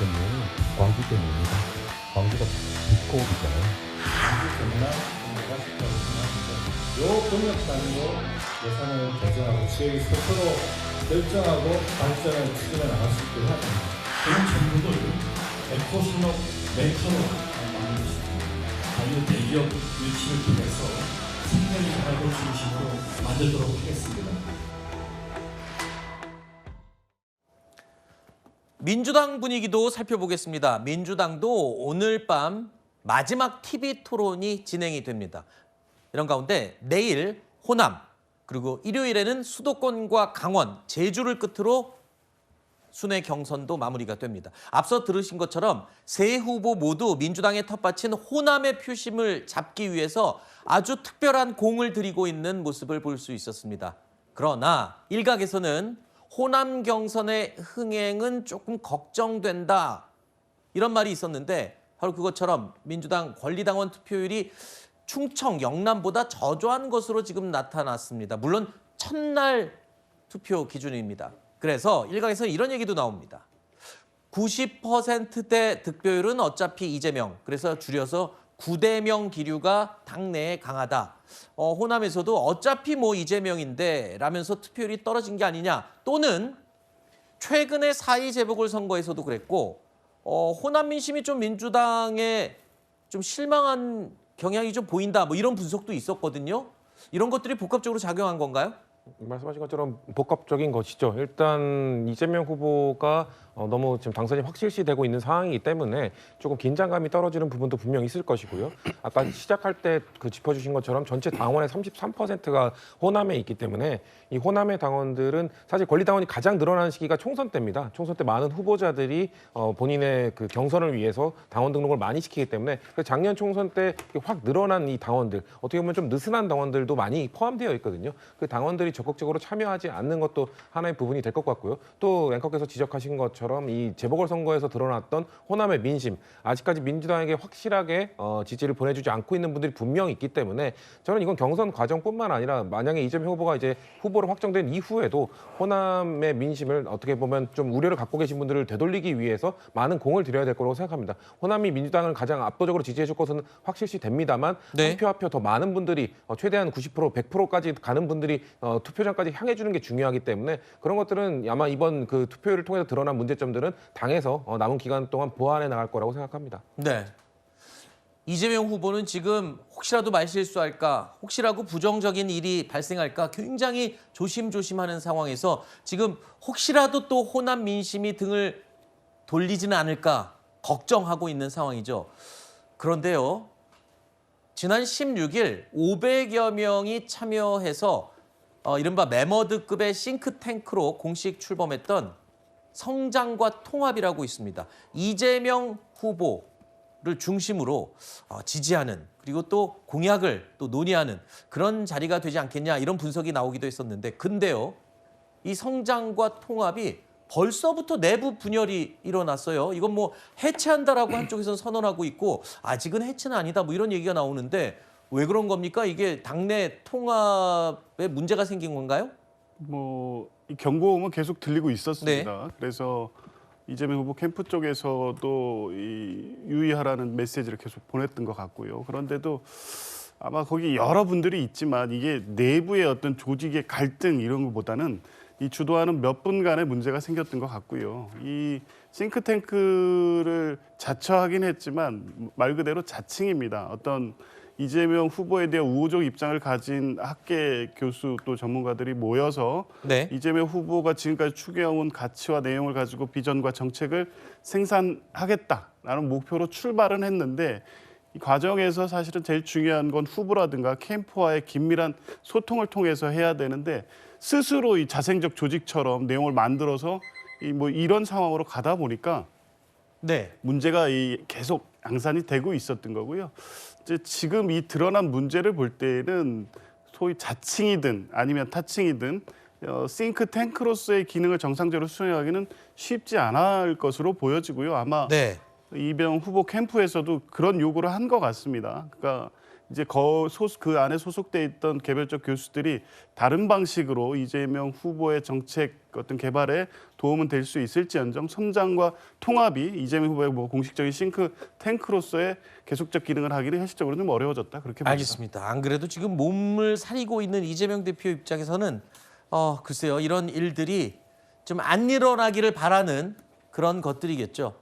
때문에 광주 때문입니다. 광주가 북고이잖아요. 정말 공부가 쉽다고 생각합니다. 요 번역 단위로 예산을 개정하고 지역이 스스로 결정하고 발전을 추진해 나갈 수 있게 해야 됩니다. 그런 정부를 에코산업 메이커로 만들고 싶습니다. 자유 대기업 유치를 통해서 생명의 산업을 중심으로 만들도록 하겠습니다. 민주당 분위기도 살펴보겠습니다. 민주당도 오늘 밤 마지막 TV 토론이 진행이 됩니다. 이런 가운데 내일 호남, 그리고 일요일에는 수도권과 강원, 제주를 끝으로 순회 경선도 마무리가 됩니다. 앞서 들으신 것처럼 세 후보 모두 민주당의 텃밭인 호남의 표심을 잡기 위해서 아주 특별한 공을 들이고 있는 모습을 볼 수 있었습니다. 그러나 일각에서는 호남 경선의 흥행은 조금 걱정된다, 이런 말이 있었는데 바로 그것처럼 민주당 권리당원 투표율이 충청, 영남보다 저조한 것으로 지금 나타났습니다. 물론 첫날 투표 기준입니다. 그래서 일각에서 이런 얘기도 나옵니다. 90%대 득표율은 어차피 이재명, 그래서 줄여서 9대명 기류가 당내에 강하다. 호남에서도 어차피 뭐 이재명인데 라면서 투표율이 떨어진 게 아니냐. 또는 최근에 4.2 재보궐선거에서도 그랬고 호남 민심이 좀 민주당에 좀 실망한 경향이 좀 보인다, 뭐 이런 분석도 있었거든요. 이런 것들이 복합적으로 작용한 건가요? 말씀하신 것처럼 복합적인 것이죠. 일단 이재명 후보가 너무 지금 당선이 확실시되고 있는 상황이기 때문에 조금 긴장감이 떨어지는 부분도 분명히 있을 것이고요. 아까 시작할 때 그 짚어주신 것처럼 전체 당원의 33%가 호남에 있기 때문에 이 호남의 당원들은 사실 권리당원이 가장 늘어나는 시기가 총선 때입니다. 총선 때 많은 후보자들이 본인의 그 경선을 위해서 당원 등록을 많이 시키기 때문에 작년 총선 때 확 늘어난 이 당원들, 어떻게 보면 좀 느슨한 당원들도 많이 포함되어 있거든요. 그 당원들이 적극적으로 참여하지 않는 것도 하나의 부분이 될 것 같고요. 또 앵커께서 지적하신 것처럼 이 재보궐선거에서 드러났던 호남의 민심, 아직까지 민주당에게 확실하게 지지를 보내주지 않고 있는 분들이 분명히 있기 때문에 저는 이건 경선 과정뿐만 아니라 만약에 이재명 후보가 이제 후보로 확정된 이후에도 호남의 민심을 어떻게 보면 좀 우려를 갖고 계신 분들을 되돌리기 위해서 많은 공을 들여야 될 거라고 생각합니다. 호남이 민주당을 가장 압도적으로 지지해 줄 것은 확실시 됩니다만 네. 한 표 한 표 더 많은 분들이 최대한 90%, 100%까지 가는 분들이 투표장까지 향해 주는 게 중요하기 때문에 그런 것들은 아마 이번 그 투표율을 통해서 드러난 문제점들은 당에서 남은 기간 동안 보완해 나갈 거라고 생각합니다. 네. 이재명 후보는 지금 혹시라도 말실수할까, 혹시라도 부정적인 일이 발생할까 굉장히 조심조심하는 상황에서 지금 혹시라도 또 호남 민심이 등을 돌리지는 않을까 걱정하고 있는 상황이죠. 그런데요, 지난 16일 500여 명이 참여해서 이른바 메머드급의 싱크탱크로 공식 출범했던 성장과 통합이라고 있습니다. 이재명 후보를 중심으로 지지하는, 그리고 또 공약을 또 논의하는 그런 자리가 되지 않겠냐, 이런 분석이 나오기도 했었는데, 근데요, 이 성장과 통합이 벌써부터 내부 분열이 일어났어요. 이건 뭐 해체한다라고 한쪽에서는 선언하고 있고 아직은 해체는 아니다, 뭐 이런 얘기가 나오는데 왜 그런 겁니까? 이게 당내 통합에 문제가 생긴 건가요? 이 경고음은 계속 들리고 있었습니다. 네. 그래서 이재명 후보 캠프 쪽에서도 유의하라는 메시지를 계속 보냈던 것 같고요. 그런데도 아마 거기 여러분들이 있지만 이게 내부의 어떤 조직의 갈등 이런 것보다는 이 주도하는 몇 분간의 문제가 생겼던 것 같고요. 이 싱크탱크를 자처하긴 했지만 말 그대로 자칭입니다. 어떤 이재명 후보에 대한 우호적 입장을 가진 학계 교수 또 전문가들이 모여서 네. 이재명 후보가 지금까지 추구해온 가치와 내용을 가지고 비전과 정책을 생산하겠다라는 목표로 출발은 했는데 이 과정에서 사실은 제일 중요한 건 후보라든가 캠프와의 긴밀한 소통을 통해서 해야 되는데 스스로 이 자생적 조직처럼 내용을 만들어서 이런 상황으로 가다 보니까 네. 문제가 계속 양산이 되고 있었던 거고요. 이제 지금 이 드러난 문제를 볼 때는 소위 자칭이든 아니면 타칭이든 싱크탱크로서의 기능을 정상적으로 수행하기는 쉽지 않을 것으로 보여지고요. 아마 네. 이재명 후보 캠프에서도 그런 요구를 한 것 같습니다. 그러니까 이제 그 안에 소속돼 있던 개별적 교수들이 다른 방식으로 이재명 후보의 정책 어떤 개발에 도움은 될 수 있을지언정 선장과 통합이 이재명 후보의 뭐 공식적인 싱크탱크로서의 계속적 기능을 하기는 현실적으로 좀 어려워졌다 그렇게 봅니다. 알겠습니다. 안 그래도 지금 몸을 사리고 있는 이재명 대표 입장에서는 글쎄요, 이런 일들이 좀 안 일어나기를 바라는 그런 것들이겠죠.